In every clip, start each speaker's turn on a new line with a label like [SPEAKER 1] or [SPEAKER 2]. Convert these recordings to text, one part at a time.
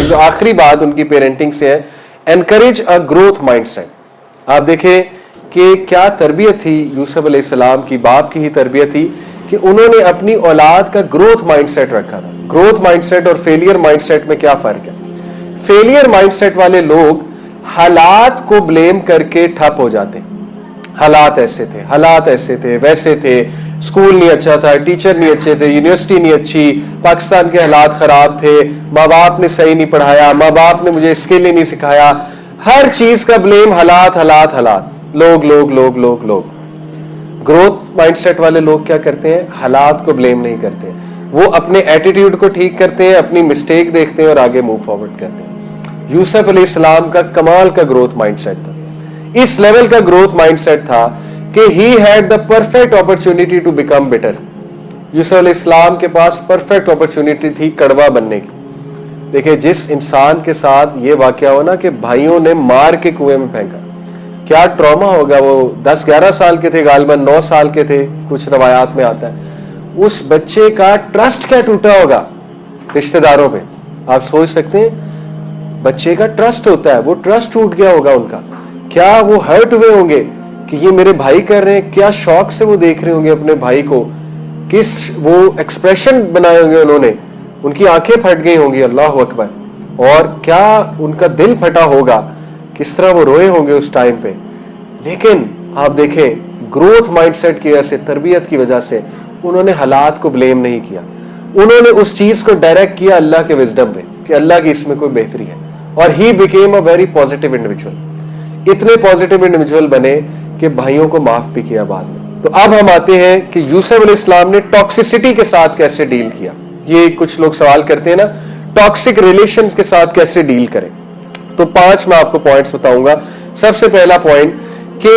[SPEAKER 1] جو آخری بات ان کی پیرنٹنگ سے ہے، encourage a growth mind set. آپ دیکھیں کہ کیا تربیت تھی یوسف علیہ السلام کی، باپ کی ہی تربیت تھی کہ انہوں نے اپنی اولاد کا گروتھ مائنڈ سیٹ رکھا تھا۔ گروتھ مائنڈ سیٹ اور فیلئر مائنڈ سیٹ میں کیا فرق ہے؟ فیلئر مائنڈ سیٹ والے لوگ حالات کو بلیم کر کے ٹھپ ہو جاتے ہیں، حالات ایسے تھے، حالات ایسے تھے، ویسے تھے، اسکول نہیں اچھا تھا، ٹیچر نہیں اچھے تھے، یونیورسٹی نہیں اچھی، پاکستان کے حالات خراب تھے، ماں باپ نے صحیح نہیں پڑھایا، ماں باپ نے مجھے اسکل ہی نہیں سکھایا، ہر چیز کا بلیم حالات حالات حالات، لوگ لوگ لوگ لوگ لوگ۔ گروتھ مائنڈ سیٹ والے لوگ کیا کرتے ہیں؟ حالات کو بلیم نہیں کرتے، وہ اپنے ایٹیٹیوڈ کو ٹھیک کرتے ہیں، اپنی مسٹیک دیکھتے ہیں اور آگے موو فارورڈ کرتے ہیں۔ یوسف علیہ السلام کا کمال کا گروتھ مائنڈ سیٹ تھا، اس لیول کا گروتھ مائنڈ سیٹ تھا کہ he had the perfect opportunity to become better. Yusuf علیہ السلام کے پاس پرفیکٹ اپرچونٹی تھی کڑوا بننے کی۔ دیکھیں جس انسان کے ساتھ یہ واقعہ ہو نا کہ بھائیوں نے مار کے کنویں میں پھینکا، کیا ٹراما ہوگا۔ وہ 10-11 سال کے تھے، غالباً 9 سال کے تھے، کچھ روایات میں آتا ہے۔ اس بچے کا ٹرسٹ کیا ٹوٹا ہوگا رشتہ داروں پہ، آپ سوچ سکتے ہیں۔ بچے کا ٹرسٹ ہوتا ہے، وہ ٹرسٹ ٹوٹ گیا ہوگا ان کا، کیا وہ ہرٹ ہوئے ہوں گے کہ یہ میرے بھائی کر رہے ہیں، کیا شوق سے وہ دیکھ رہے ہوں گے اپنے بھائی کو، کس وہ ایکسپریشن بنائے ہوں گے انہوں نے، ان کی آنکھیں پھٹ گئی ہوں گی، اللہ اکبر، اور کیا ان کا دل پھٹا ہوگا، کس طرح وہ روئے ہوں گے اس ٹائم پہ۔ لیکن آپ دیکھیں گروتھ مائنڈ سیٹ کی وجہ سے، تربیت کی وجہ سے انہوں نے حالات کو بلیم نہیں کیا، انہوں نے اس چیز کو ڈائریکٹ کیا اللہ کے وزڈم پہ کہ اللہ کی اس میں کوئی بہتری ہے، اور he became a very positive individual. اتنے پازیٹیو انڈیویجول بنے کہ بھائیوں کو معاف بھی کیا بعد میں۔ تو اب ہم آتے ہیں کہ یوسف علیہ السلام نے ٹاکسیسٹی کے ساتھ کیسے ڈیل کیا۔ یہ کچھ لوگ سوال کرتے ہیں نا، ٹاکسک ریلیشنز کے ساتھ کیسے ڈیل کریں۔ تو 5 میں آپ کو پوائنٹس بتاؤں گا۔ سب سے پہلا پوائنٹ کہ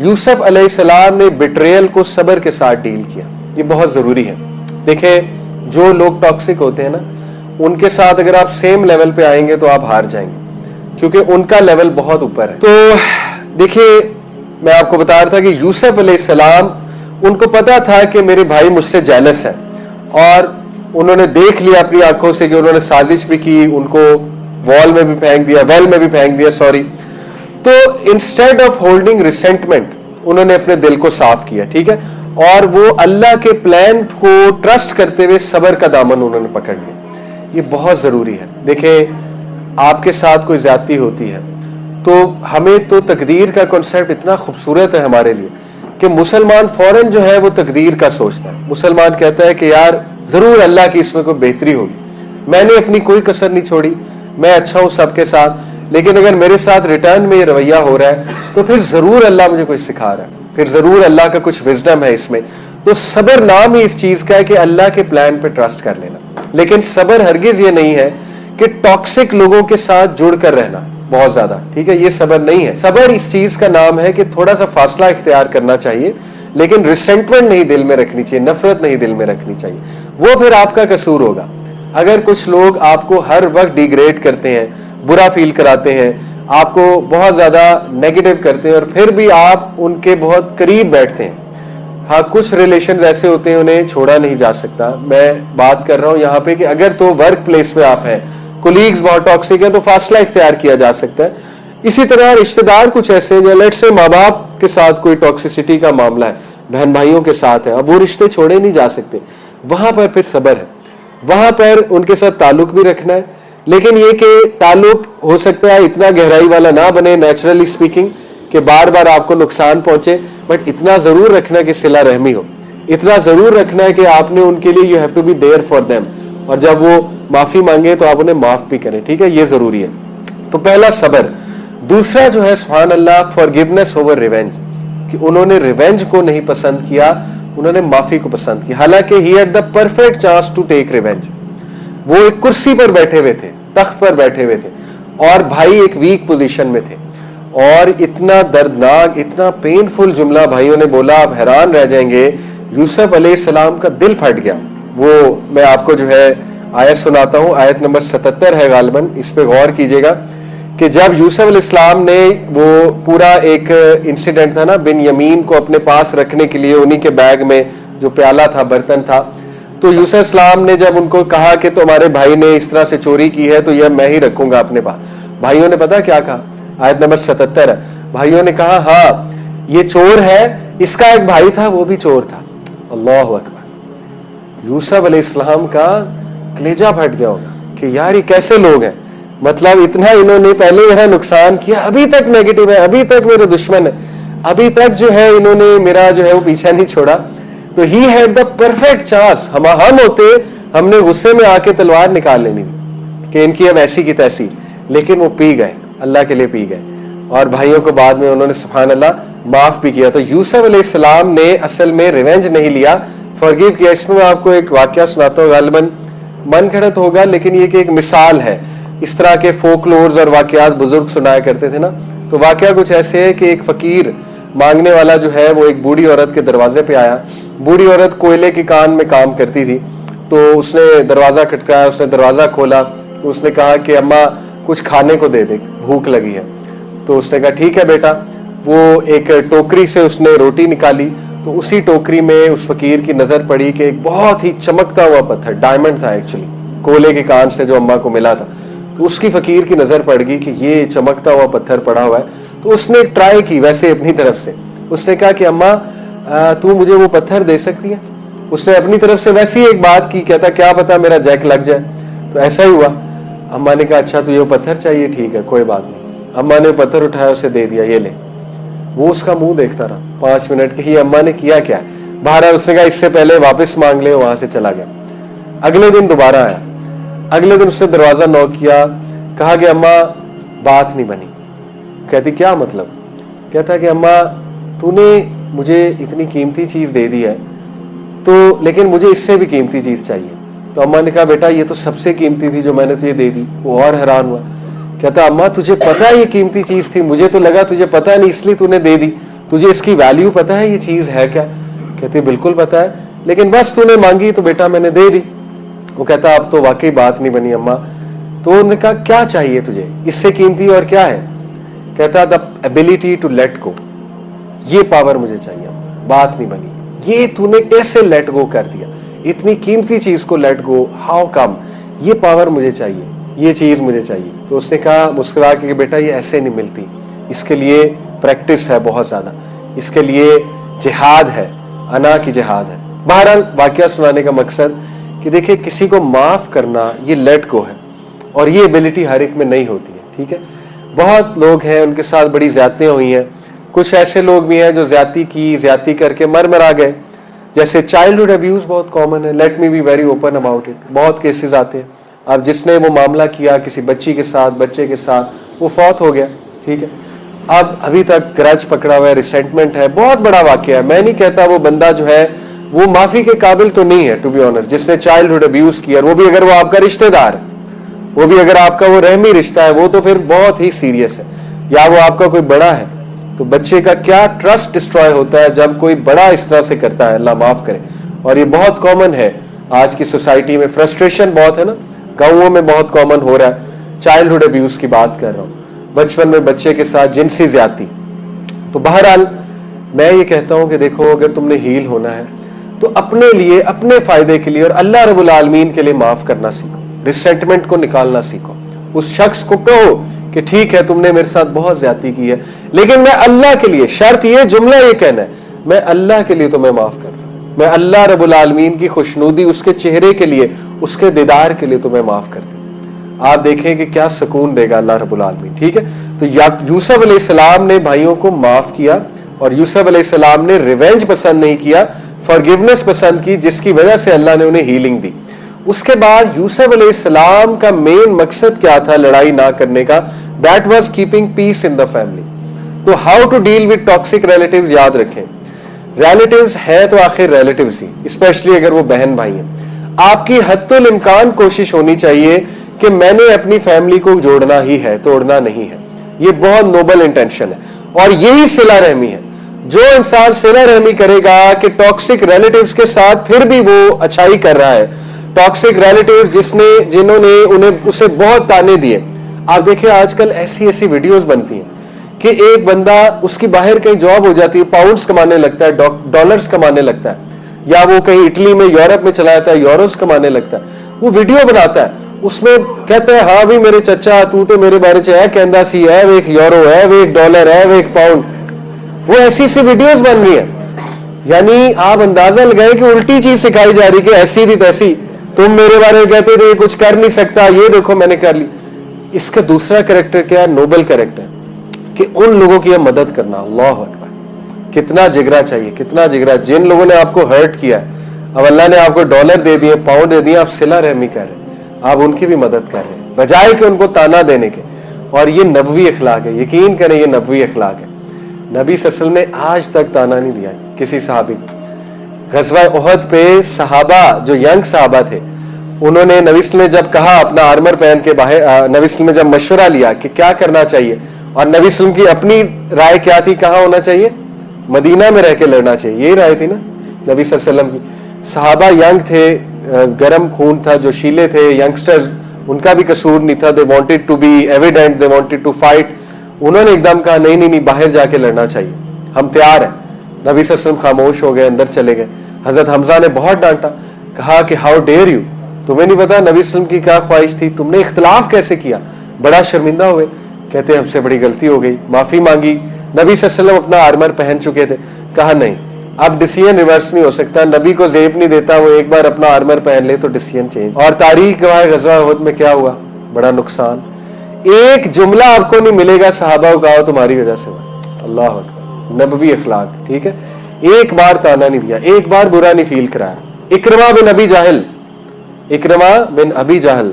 [SPEAKER 1] یوسف علیہ السلام نے بیٹریل کو صبر کے ساتھ ڈیل کیا، یہ بہت ضروری ہے۔ دیکھیں جو لوگ ٹاکسک ہوتے ہیں نا، ان کے ساتھ اگر آپ سیم لیول پہ آئیں گے تو آپ ہار جائیں گے، کیونکہ ان کا لیول بہت اوپر ہے۔ تو دیکھیے میں آپ کو بتا رہا تھا کہ یوسف علیہ السلام، ان کو پتا تھا کہ میرے بھائی مجھ سے جیلس ہے، اور انہوں نے دیکھ لیا اپنی آنکھوں سے کہ انہوں نے سازش بھی کی، ان کو وال میں بھی پھینک دیا، ویل میں بھی پھینک دیا، سوری۔ تو انسٹیڈ آف ہولڈنگ ریسنٹمنٹ انہوں نے اپنے دل کو صاف کیا، ٹھیک ہے، اور وہ اللہ کے پلان کو ٹرسٹ کرتے ہوئے صبر کا دامن انہوں نے پکڑ لیا۔ یہ بہت ضروری ہے۔ دیکھیں آپ کے ساتھ کوئی زیادتی ہوتی ہے تو ہمیں تو تقدیر کا کنسیپٹ اتنا خوبصورت ہے ہمارے لیے کہ مسلمان فوراً جو ہے وہ تقدیر کا سوچتا ہے۔ مسلمان کہتا ہے کہ یار ضرور اللہ کی اس میں کوئی بہتری ہوگی، میں نے اپنی کوئی کسر نہیں چھوڑی، میں اچھا ہوں سب کے ساتھ، لیکن اگر میرے ساتھ ریٹرن میں یہ رویہ ہو رہا ہے تو پھر ضرور اللہ مجھے کچھ سکھا رہا ہے، پھر ضرور اللہ کا کچھ وزڈم ہے اس میں۔ تو صبر نام ہی اس چیز کا ہے کہ اللہ کے پلان پہ ٹرسٹ کر لینا۔ لیکن صبر ہرگز یہ نہیں ہے کہ ٹاکسک لوگوں کے ساتھ جڑ کر رہنا بہت زیادہ، ٹھیک ہے، یہ صبر نہیں ہے۔ صبر اس چیز کا نام ہے کہ تھوڑا سا فاصلہ اختیار کرنا چاہیے، لیکن ریسنٹمنٹ نہیں دل میں رکھنی چاہیے، نفرت نہیں دل میں رکھنی چاہیے، وہ پھر آپ کا قصور ہوگا۔ اگر کچھ لوگ آپ کو ہر وقت ڈیگریڈ کرتے ہیں، برا فیل کراتے ہیں، آپ کو بہت زیادہ نیگیٹو کرتے ہیں، اور پھر بھی آپ ان کے بہت قریب بیٹھتے ہیں، ہاں کچھ ریلیشنز ایسے ہوتے ہیں انہیں چھوڑا نہیں جا سکتا۔ میں بات کر رہا ہوں یہاں پہ کہ اگر تو ورک پلیس میں آپ ہیں، کولیگز بہت ٹاکسک ہیں، تو فاصلہ اختیار کیا جا سکتا ہے۔ اسی طرح رشتہ دار کچھ ایسے ہیں، لیٹ سے ماں باپ کے ساتھ کوئی ٹاکسیسٹی کا معاملہ ہے، بہن بھائیوں کے ساتھ ہے، اب وہ رشتے چھوڑے نہیں جا سکتے، وہاں پر پھر صبر ہے، وہاں پر ان کے ساتھ تعلق بھی رکھنا ہے، لیکن یہ کہ تعلق ہو سکتا ہے اتنا گہرائی والا نہ بنے نیچرلی اسپیکنگ کہ بار بار آپ کو نقصان پہنچے، بٹ اتنا ضرور رکھنا کہ صلہ رحمی ہو، اتنا ضرور رکھنا ہے کہ آپ نے ان کے لیے you have to be there for them, اور جب وہ معافی مانگے تو آپ انہیں معاف بھی کریں، ٹھیک ہے، یہ ضروری ہے۔ تو پہلا صبر۔ دوسرا جو ہے سبحان اللہ فارگیونیس اوور ریونج، کہ انہوں نے ریونج کو نہیں پسند کیا، انہوں نے معافی کو پسند کیا، حالانکہ he had the perfect chance to take revenge. وہ ایک کرسی پر بیٹھے ہوئے تھے، تخت پر بیٹھے ہوئے تھے، اور بھائی ایک ویک پوزیشن میں تھے، اور اتنا دردناک اتنا پینفل جملہ بھائیوں نے بولا، آپ حیران رہ جائیں گے، یوسف علیہ السلام کا دل پھٹ گیا۔ وہ میں آپ کو جو ہے آیت سناتا ہوں، آیت نمبر 77 ہے غالباً، اس پہ غور کیجئے گا کہ جب یوسف علیہ السلام نے وہ پورا ایک انسیڈنٹ تھا نا، بن یمین کو اپنے پاس رکھنے کے لیے انہی کے بیگ میں جو پیالہ تھا، برتن تھا، تو یوسف اسلام نے جب ان کو کہا کہ تمہارے بھائی نے اس طرح سے چوری کی ہے تو یہ میں ہی رکھوں گا اپنے پاس, بھائیوں نے پتا کیا کہا؟ آیت نمبر 77 ہے. بھائیوں نے کہا ہاں یہ چور ہے, اس کا ایک بھائی تھا وہ بھی چور تھا. اللہ اکبر. یوسف علیہ السلام کا کلیجہ پھٹ گیا ہوگا کہ یار یہ کیسے لوگ ہیں, مطلب اتنا انہوں نے پہلے میرا نقصان کیا, ابھی تک نیگیٹو ہے, ابھی تک میرے دشمن ہے, ابھی تک جو ہے انہوں نے میرا جو ہے وہ پیچھا نہیں چھوڑا. تو ہی ہیڈ دا پرفیکٹ چانس. ہم ہوتے ہم نے غصے میں آ کے تلوار نکال لینی کہ ان کی اب ایسی کی تیسی, لیکن وہ پی گئے, اللہ کے لیے پی گئے, اور بھائیوں کو بعد میں انہوں نے سبحان اللہ معاف بھی کیا. تو یوسف علیہ السلام نے اصل میں ریونج نہیں لیا, فارگیو کیا. اس میں آپ کو ایک واقعہ سناتا ہوں, غالباً من گھڑت ہوگا لیکن یہ کہ ایک مثال ہے. اس طرح کے فوک لورز اور واقعات بزرگ سنایا کرتے تھے نا, تو واقعہ کچھ ایسے ہے کہ ایک فقیر مانگنے والا جو ہے وہ ایک بوڑھی عورت کے دروازے پہ آیا. بوڑھی عورت کوئلے کی کان میں کام کرتی تھی, تو اس نے دروازہ کھٹکایا, اس نے دروازہ کھولا, تو اس نے کہا کہ اماں کچھ کھانے کو دے دے, بھوک لگی ہے. تو اس نے کہا ٹھیک ہے بیٹا. وہ ایک ٹوکری سے اس نے روٹی نکالی, تو اسی ٹوکری میں اس فقیر کی نظر پڑی کہ ایک بہت ہی چمکتا ہوا پتھر, ڈائمنڈ تھا ایکچولی, کولے کے کان سے جو اماں کو ملا تھا. تو اس کی فقیر کی نظر پڑ گئی کہ یہ چمکتا ہوا پتھر پڑا ہوا ہے. تو اس نے ٹرائی کی ویسے اپنی طرف سے, اس نے کہا کہ اماں تو مجھے وہ پتھر دے سکتی ہے. اس نے اپنی طرف سے ویسی ایک بات کی, کہتا کیا پتا میرا جیک لگ جائے. تو ایسا ہی ہوا. اماں نے کہا اچھا تو یہ پتھر چاہیے, ٹھیک ہے کوئی بات نہیں. اماں نے پتھر اٹھایا, اسے دے دیا, یہ لے. وہ اس کا منہ دیکھتا رہا 5 منٹ کہ یہ اماں نے کیا کیا ہے. بہرحال اس نے کہا اس سے پہلے واپس مانگ لے, وہاں سے چلا گیا. اگلے دن دوبارہ آیا. اگلے دن اس نے دروازہ نوک کیا, کہا کہ اماں بات نہیں بنی. کہتی کیا مطلب؟ کہتا کہ اماں تو نے مجھے اتنی قیمتی چیز دے دی ہے, تو لیکن مجھے اس سے بھی قیمتی چیز چاہیے. تو اماں نے کہا بیٹا یہ تو سب سے قیمتی تھی جو میں نے تجھے دے دی. وہ اور حیران ہوا, کہتا اماں تجھے پتا ہے یہ قیمتی چیز تھی, مجھے تو لگا تجھے پتا نہیں اس لیے تو نے دے دی, تجھے اس کی ویلیو پتا ہے یہ چیز ہے کیا؟ کہتی بالکل پتا ہے, لیکن بس تو نے مانگی تو بیٹا میں نے دے دی. وہ کہتا اب تو واقعی بات نہیں بنی اماں. تو انہوں نے کہا کیا چاہیے تجھے, اس سے قیمتی اور کیا ہے؟ کہتا the ability to let go, یہ پاور مجھے چاہیے. بات نہیں بنی, یہ تو نے کیسے لیٹ گو کر دیا, اتنی قیمتی چیز کو لیٹ گو, ہاؤ کم, یہ پاور مجھے چاہیے, یہ چیز مجھے چاہیے. تو اس نے کہا مسکرا کے کہ بیٹا یہ ایسے نہیں ملتی, اس کے لیے پریکٹس ہے بہت زیادہ, اس کے لیے جہاد ہے, انا کی جہاد ہے. بہرحال واقعہ سنانے کا مقصد کہ دیکھیں کسی کو معاف کرنا یہ لیٹ گو ہے, اور یہ ایبلٹی ہر ایک میں نہیں ہوتی ہے. ٹھیک ہے, بہت لوگ ہیں ان کے ساتھ بڑی زیادتیاں ہوئی ہیں. کچھ ایسے لوگ بھی ہیں جو زیادتی کر کے مرا گئے. جیسے چائلڈہڈ ابیوز بہت کامن ہے. Let me be very open about it. بہت کیسز آتے ہیں. اب جس نے وہ معاملہ کیا کسی بچی کے ساتھ, بچے کے ساتھ, وہ فوت ہو گیا. ٹھیک ہے, اب ابھی تک گرج پکڑا ہوا ہے, ریسنٹمنٹ ہے, بہت بڑا واقعہ ہے. میں نہیں کہتا وہ بندہ جو ہے وہ معافی کے قابل تو نہیں ہے ٹو بی آنسٹ, جس نے چائلڈہڈ ابیوز کیا, وہ بھی اگر وہ آپ کا رشتہ دار ہے, وہ بھی اگر آپ کا وہ رحمی رشتہ ہے, وہ تو پھر بہت ہی سیریس ہے. یا وہ آپ کا کوئی بڑا ہے, تو بچے کا کیا ٹرسٹ ڈسٹروائے ہوتا ہے جب کوئی بڑا اس طرح سے کرتا ہے, اللہ معاف کرے. اور یہ بہت کامن ہے آج کی سوسائٹی میں, فرسٹریشن بہت ہے نا, گاؤں میں بہت کامن ہو رہا ہے. چائلڈہڈ ابیوز کی بات کر رہا ہوں, بچپن میں بچے کے ساتھ جنسی زیادتی. تو بہرحال میں یہ کہتا ہوں کہ دیکھو اگر تم نے ہیل ہونا ہے تو اپنے لیے, اپنے فائدے کے لیے اور اللہ رب العالمین کے لیے معاف کرنا سیکھو, ریسنٹمنٹ کو نکالنا سیکھو. اس شخص کو کہو کہ ٹھیک ہے تم نے میرے ساتھ بہت زیادتی کی ہے, لیکن میں اللہ کے لیے, شرط یہ, جملہ یہ کہنا ہے, میں اللہ کے لیے تمہیں معاف کرتا ہوں, میں اللہ رب العالمین کی خوشنودی, اس کے چہرے کے لیے, اس کے دیدار کے لیے تمہیں معاف کرتا ہوں. آپ دیکھیں کہ کیا سکون دے گا اللہ رب العالمین. ٹھیک ہے, تو یوسف علیہ السلام نے بھائیوں کو معاف کیا, اور یوسف علیہ السلام نے ریونج پسند نہیں کیا, فارگیونیس پسند کی, جس کی وجہ سے اللہ نے انہیں ہیلنگ دی. اس کے بعد یوسف علیہ السلام کا مین مقصد کیا تھا لڑائی نہ کرنے کا؟ That was keeping peace in the family. تو how to deal with toxic relatives, یاد رکھیں ریلیٹیوز ہیں تو آخر ریلیٹیوز ہی, اسپیشلی اگر وہ بہن بھائی ہیں. آپ کی حد الامکان کوشش ہونی چاہیے کہ میں نے اپنی فیملی کو جوڑنا ہی ہے, توڑنا نہیں ہے. یہ بہت نوبل انٹینشن ہے, اور یہی صلہ رحمی ہے. جو انسان صلہ رحمی کرے گا کہ ٹاکسک ریلیٹیوز کے ساتھ پھر بھی وہ اچھائی کر رہا ہے, ٹاکسک ریلیٹیوز جنہوں نے انہیں اسے بہت تانے دیے. آپ دیکھیں آج کل ایسی ویڈیوز بنتی ہیں کہ ایک بندہ, اس کی باہر کہیں جاب ہو جاتی ہے, پاؤنڈز کمانے لگتا ہے, ڈالرز کمانے لگتا ہے, یا وہ کہیں اٹلی میں یورپ میں چلا جاتا ہے, یوروز کمانے لگتا ہے, وہ ویڈیو بناتا ہے, اس میں کہتا ہے ہاں بھی میرے چچا تو تے میرے بارے چ کہندا سی ہے, وہ ایک یورو ہے, وہ ایک ڈالر ہے, وہ ایک پاؤنڈ, وہ ایسی سی ویڈیوز بن رہی ہیں. یعنی آپ اندازہ لگائیں کہ الٹی چیز سکھائی جا رہی کہ ایسی بھی تیسی, تم میرے بارے میں کہتے تھے کچھ کر نہیں سکتا, یہ دیکھو میں نے کر لی. اس کا دوسرا کریکٹر کیا ہے؟ نوبل کریکٹر, کہ ان لوگوں کی مدد کرنا. اللہ اکبر, کتنا جگرا چاہیے, کتنا جگرا. جن لوگوں نے آپ کو ہرٹ کیا ہے, اب اللہ نے آپ کو ڈالر دے دیے, پاؤنڈ دے دیے, آپ صلہ رحمی کر رہے ہیں, آپ ان کی بھی مدد کر رہے ہیں بجائے کہ ان کو تانا دینے کے. اور یہ نبوی اخلاق ہے, یقین کریں یہ نبوی اخلاق ہے. نبی صلی اللہ علیہ وسلم نے آج تک تانا نہیں دیا کسی صحابی کو. غزوہ احد پہ صحابہ جو ینگ صحابہ تھے, انہوں نے نبی صلی اللہ علیہ وسلم نے جب کہا اپنا آرمر پہن کے باہر, نبی صلی اللہ علیہ وسلم نے جب مشورہ لیا کہ کیا کرنا چاہیے, اور نبی صلی اللہ علیہ وسلم کی اپنی رائے کیا تھی, کہاں ہونا چاہیے, مدینہ میں رہ کے لڑنا چاہیے, یہی رائے تھی نا نبی صلی اللہ علیہ وسلم کی. صحابہ ینگ تھے, گرم خون تھا, جو شیلے تھے, ینگسٹر, ان کا بھی قصور نہیں تھا. They wanted to be evident, they wanted to fight. انہوں نے ایک دم کہا نہیں نہیں نہیں, باہر جا کے لڑنا چاہیے, ہم تیار ہیں. نبی صلی اللہ علیہ وسلم خاموش ہو گئے, اندر چلے گئے. حضرت حمزہ نے بہت ڈانٹا, کہا کہ ہاؤ ڈیئر یو, تمہیں نہیں پتا نبی صلی اللہ علیہ وسلم کی کیا خواہش تھی, تم نے اختلاف کیسے کیا. بڑا شرمندہ ہوئے, کہتے ہم سے بڑی غلطی ہو گئی, معافی مانگی. نبی صلی اللہ علیہ وسلم اپنا آرمر پہن چکے تھے, کہا نہیں اب ڈیسیژن ریورس نہیں ہو سکتا, نبی کو زیب نہیں دیتا, وہ ایک بار اپنا آرمر پہن لے تو ڈیسیژن چینج. اور تاریخ گواہ غزوہ احد میں کیا ہوا, بڑا نقصان. ایک جملہ آپ کو نہیں ملے گا صحابہ کو کہا تمہاری وجہ سے ہوا. اللہ اکبر, نبوی اخلاق. ٹھیک ہے, ایک بار تانا نہیں دیا, ایک بار برا نہیں فیل کرایا. اکرمہ بن ابی جہل, اکرمہ بن ابی جہل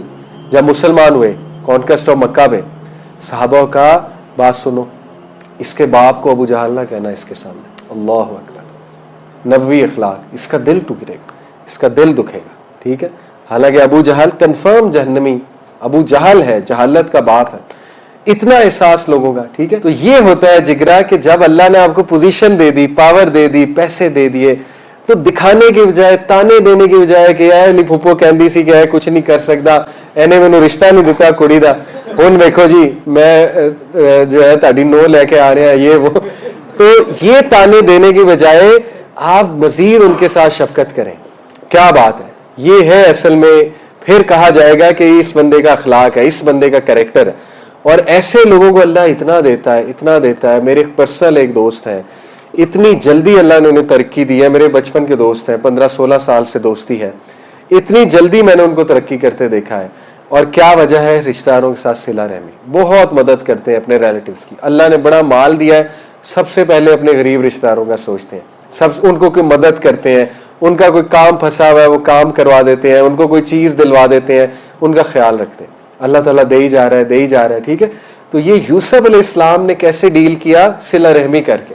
[SPEAKER 1] جب مسلمان ہوئے کانکویسٹ آف مکہ میں, صحابہ کا بات سنو, اس کے باپ کو ابو جہل نہ کہنا اس کے سامنے. اللہ اکبر, نبوی اخلاق. اس کا دل ٹوٹے گا, اس کا دل دکھے گا. ٹھیک ہے, حالانکہ ابو جہل کنفرم جہنمی, ابو جہل ہے, جہالت کا باپ ہے. اتنا احساس لوگوں کا. ٹھیک ہے, تو یہ ہوتا ہے جگرا کہ جب اللہ نے آپ کو پوزیشن دے دی, پاور دے دی, پیسے دے دیے, تو دکھانے کی بجائے, تانے دینے کی بجائے کہ اے لی پھوپھو کہندی سی کہ کچھ نہیں کر سکتا, اینے مینوں رشتہ نہیں دیتا کڑی دا, ہن دیکھو جی میں جو ہے تہاڈی نو لے کے آ رہا, یہ وہ. تو یہ تانے دینے کی بجائے آپ مزید ان کے ساتھ شفقت کریں. کیا بات ہے, یہ ہے اصل میں. پھر کہا جائے گا کہ اس بندے کا اخلاق ہے, اس بندے کا کریکٹر ہے. اور ایسے لوگوں کو اللہ اتنا دیتا ہے, اتنا دیتا ہے. میرے پرسنل ایک دوست ہے, اتنی جلدی اللہ نے انہیں ترقی دی ہے. میرے بچپن کے دوست ہیں, 15-16 سال سے دوستی ہے. اتنی جلدی میں نے ان کو ترقی کرتے دیکھا ہے. اور کیا وجہ ہے؟ رشتہ داروں کے ساتھ صلہ رحمی, بہت مدد کرتے ہیں اپنے ریلیٹیوز کی. اللہ نے بڑا مال دیا ہے, سب سے پہلے اپنے غریب رشتہ داروں کا سوچتے ہیں, سب ان کو کوئی مدد کرتے ہیں, ان کا کوئی کام پھنسا ہوا ہے وہ کام کروا دیتے ہیں, ان کو کوئی چیز دلوا دیتے ہیں, ان کا خیال رکھتے ہیں. اللہ تعالیٰ دے ہی جا رہا ہے, دے ہی جا رہا ہے. ٹھیک ہے, تو یہ یوسف علیہ السلام نے کیسے ڈیل کیا؟ صلہ رحمی کر کے.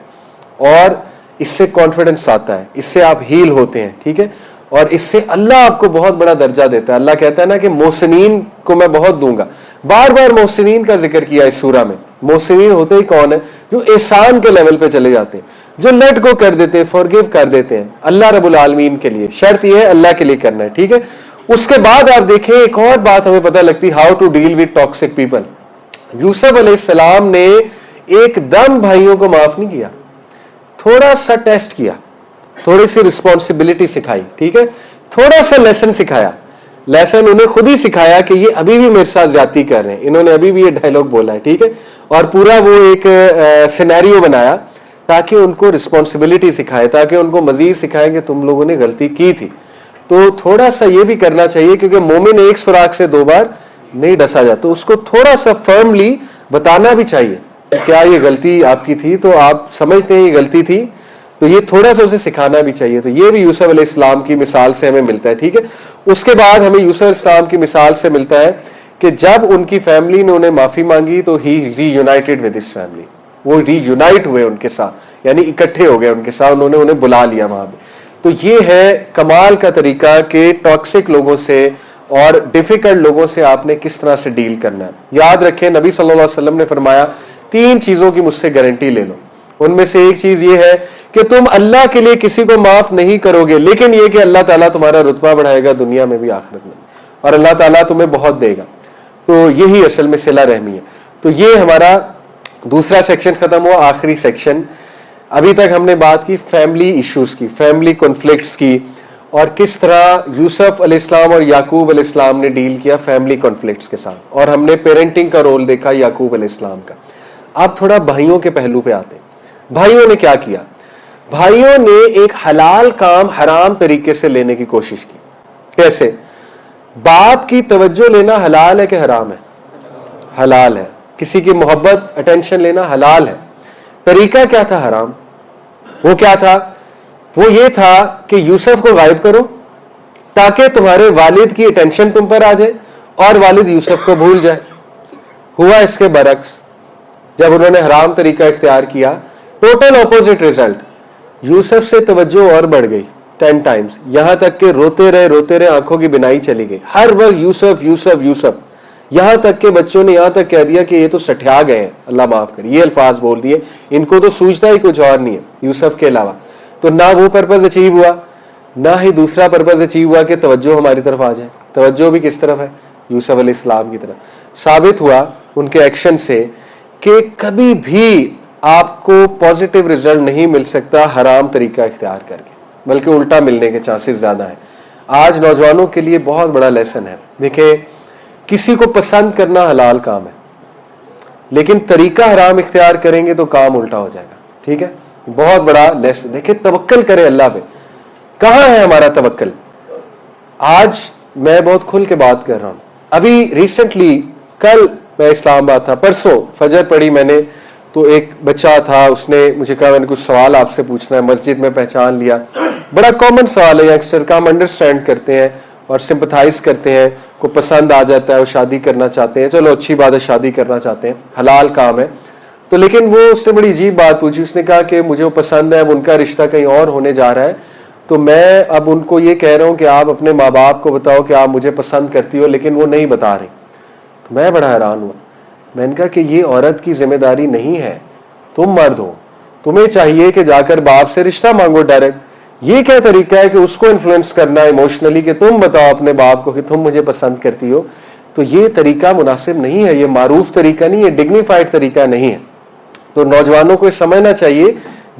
[SPEAKER 1] اور اس سے کانفیڈنس آتا ہے, اس سے آپ ہیل ہوتے ہیں. ٹھیک ہے, اور اس سے اللہ آپ کو بہت بڑا درجہ دیتا ہے. اللہ کہتا ہے نا کہ محسنین کو میں بہت دوں گا. بار بار محسنین کا ذکر کیا اس سورہ میں. محسنین ہوتے ہی کون ہے؟ جو احسان کے لیول پہ چلے جاتے ہیں, جو لیٹ گو کر دیتے ہیں, فورگیو کر دیتے ہیں اللہ رب العالمین کے لیے. شرط یہ ہے اللہ کے لیے کرنا ہے. ٹھیک ہے, اس کے بعد آپ دیکھیں ایک اور بات ہمیں پتہ لگتی, how to deal with toxic people. Yusuf علیہ السلام نے ایک دم بھائیوں کو معاف نہیں کیا, تھوڑا سا ٹیسٹ کیا, تھوڑی سی رسپانسبلٹی سکھائی. ٹھیک ہے, تھوڑا سا لیسن سکھایا. لیسن انہیں خود ہی سکھایا کہ یہ ابھی بھی میرے ساتھ زیادتی کر رہے ہیں, انہوں نے ابھی بھی یہ ڈائلوگ بولا ہے. ٹھیک ہے, اور پورا وہ ایک سینیریو بنایا تاکہ ان کو رسپانسبلٹی سکھائے, تاکہ ان کو مزید سکھائیں کہ تم لوگوں نے غلطی کی تھی. تو تھوڑا سا یہ بھی کرنا چاہیے, کیونکہ مومن ایک سوراخ سے 2 بار نہیں ڈسا جاتا. اس کو تھوڑا سا فرملی بتانا بھی چاہیے کہ کیا یہ غلطی آپ کی تھی, تو آپ سمجھتے ہیں یہ غلطی تھی, تو یہ تھوڑا سا اسے سکھانا بھی چاہیے. تو یہ بھی یوسف علیہ السلام کی مثال سے ہمیں ملتا ہے. ٹھیک ہے, اس کے بعد ہمیں یوسف علیہ السلام کی مثال سے ملتا ہے کہ جب ان کی فیملی نے انہیں معافی مانگی تو ہی ری یونائٹڈ ود ہز فیملی. وہ ری یونائٹ ہوئے ان کے ساتھ, یعنی اکٹھے ہو گئے ان کے ساتھ, انہوں نے انہیں بلا لیا وہاں پہ. تو یہ ہے کمال کا طریقہ کہ ٹاکسک لوگوں سے اور ڈیفیکلٹ لوگوں سے آپ نے کس طرح سے ڈیل کرنا ہے. یاد رکھیں نبی صلی اللہ علیہ وسلم نے فرمایا 3 چیزوں کی مجھ سے گارنٹی لے لو. ان میں سے ایک چیز یہ ہے کہ تم اللہ کے لیے کسی کو معاف نہیں کرو گے, لیکن یہ کہ اللہ تعالیٰ تمہارا رتبہ بڑھائے گا دنیا میں بھی آخرت میں, اور اللہ تعالیٰ تمہیں بہت دے گا. تو یہی اصل میں صلہ رحمی ہے. تو یہ ہمارا دوسرا سیکشن ختم ہوا. آخری سیکشن ابھی تک ہم نے بات کی فیملی ایشوز کی، فیملی کنفلکٹس کی، اور کس طرح یوسف علیہ السلام اور یعقوب علیہ السلام نے ڈیل کیا فیملی کنفلکٹس کے ساتھ، اور ہم نے پیرنٹنگ کا رول دیکھا یعقوب علیہ السلام کا. اب تھوڑا بھائیوں کے پہلو پہ آتے ہیں. بھائیوں نے کیا کیا؟ بھائیوں نے ایک حلال کام حرام طریقے سے لینے کی کوشش کی. کیسے؟ باپ کی توجہ لینا حلال ہے کہ حرام ہے؟ حلال ہے. کسی کی محبت اٹینشن لینا حلال ہے. طریقہ کیا تھا؟ حرام. وہ کیا تھا؟ وہ یہ تھا کہ یوسف کو غائب کرو تاکہ تمہارے والد کی اٹینشن تم پر آ جائے اور والد یوسف کو بھول جائے. ہوا اس کے برعکس. جب انہوں نے حرام طریقہ اختیار کیا، ٹوٹل اپوزٹ ریزلٹ. یوسف سے توجہ اور بڑھ گئی 10 ٹائمز، یہاں تک کہ روتے رہے آنکھوں کی بینائی چلی گئی. ہر وقت یوسف یوسف یوسف، یہاں تک کہ بچوں نے یہاں تک کہہ دیا کہ یہ تو سٹھیا گئے ہیں، اللہ معاف کرے، یہ الفاظ بول دیے. ان کو تو سوچتا ہی کچھ اور نہیں ہے یوسف کے علاوہ. تو نہ وہ پرپز اچیو ہوا، نہ ہی دوسرا پرپز اچیو ہوا کہ توجہ ہماری طرف آ جائے. توجہ بھی کس طرف ہے؟ یوسف علیہ السلام کی طرف. ثابت ہوا ان کے ایکشن سے کہ کبھی بھی آپ کو پازیٹیو ریزلٹ نہیں مل سکتا حرام طریقہ اختیار کر کے، بلکہ الٹا ملنے کے چانسز زیادہ ہیں. آج نوجوانوں کے لیے بہت بڑا لیسن ہے. دیکھیں، کسی کو پسند کرنا حلال کام ہے، لیکن طریقہ حرام اختیار کریں گے تو کام الٹا ہو جائے گا. ٹھیک ہے؟ بہت بڑا لیسن. دیکھیں، توکل کرے اللہ پہ. کہاں ہے ہمارا توکل؟ آج میں بہت کھل کے بات کر رہا ہوں. ابھی ریسنٹلی کل میں اسلام آباد تھا، پرسوں فجر پڑھی میں نے، تو ایک بچہ تھا، اس نے مجھے کہا میں نے کچھ سوال آپ سے پوچھنا ہے. مسجد میں پہچان لیا. بڑا کامن سوال ہے ینگسٹر کا، ہم انڈرسٹینڈ کرتے ہیں اور سمپتھائز کرتے ہیں. کو پسند آ جاتا ہے، وہ شادی کرنا چاہتے ہیں، چلو اچھی بات ہے، شادی کرنا چاہتے ہیں، حلال کام ہے. تو لیکن وہ اس نے بڑی عجیب بات پوچھی. اس نے کہا کہ مجھے وہ پسند ہے، اب ان کا رشتہ کہیں اور ہونے جا رہا ہے، تو میں اب ان کو یہ کہہ رہا ہوں کہ آپ اپنے ماں باپ کو بتاؤ کہ آپ مجھے پسند کرتی ہو، لیکن وہ نہیں بتا رہی. تو میں بڑا حیران ہوا. میں نے کہا کہ یہ عورت کی ذمہ داری نہیں ہے، تم مرد ہو، تمہیں چاہیے کہ جا کر باپ سے رشتہ مانگو ڈائریکٹ. یہ کیا طریقہ ہے کہ اس کو انفلوئنس کرنا ایموشنلی کہ تم بتاؤ اپنے باپ کو کہ تم مجھے پسند کرتی ہو؟ تو یہ طریقہ مناسب نہیں ہے، یہ معروف طریقہ نہیں ہے، ڈگنیفائڈ طریقہ نہیں ہے. تو نوجوانوں کو یہ سمجھنا چاہیے،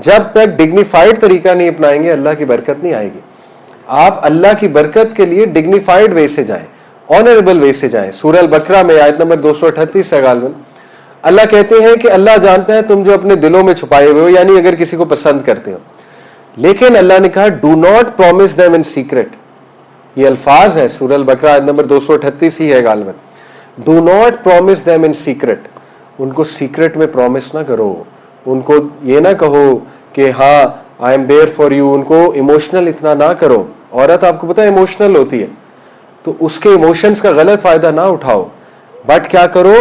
[SPEAKER 1] جب تک ڈگنیفائڈ طریقہ نہیں اپنائیں گے اللہ کی برکت نہیں آئے گی. آپ اللہ کی برکت کے لیے ڈگنیفائڈ وے سے جائیں، آنریبل وے سے جائیں. سورہ البقرہ میں آیت نمبر 238 ہے غالباً، اللہ کہتے ہیں کہ اللہ جانتا ہے تم جو اپنے دلوں میں چھپائے ہوئے ہو، یعنی اگر کسی کو پسند کرتے ہو. لیکن اللہ نے کہا do not promise them in secret. یہ الفاظ ہیں سورہ البقرہ آیت نمبر 238 ہی ہے غالباً. Do not promise them in secret. ان کو سیکرٹ میں پرومس نہ کرو. ان کو یہ نہ کہو کہ ہاں I am there for you. ان کو ایموشنل اتنا نہ کرو. عورت آپ کو پتہ ہے ایموشنل ہوتی ہے، تو اس کے ایموشنز کا غلط فائدہ نہ اٹھاؤ. بٹ کیا کرو؟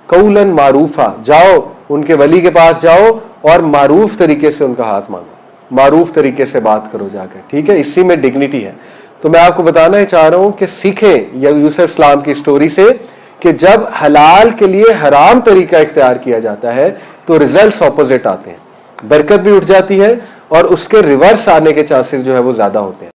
[SPEAKER 1] قولاً معروفہ. جاؤ ان کے ولی کے پاس جاؤ اور معروف طریقے سے ان کا ہاتھ مانگو، معروف طریقے سے بات کرو جا کر. ٹھیک ہے؟ اسی میں ڈگنیٹی ہے. تو میں آپ کو بتانا ہی چاہ رہا ہوں کہ سیکھیں یوسف اسلام کی سٹوری سے کہ جب حلال کے لیے حرام طریقہ اختیار کیا جاتا ہے تو ریزلٹس اپوزٹ آتے ہیں، برکت بھی اٹھ جاتی ہے اور اس کے ریورس آنے کے چانسز جو ہے وہ زیادہ ہوتے ہیں.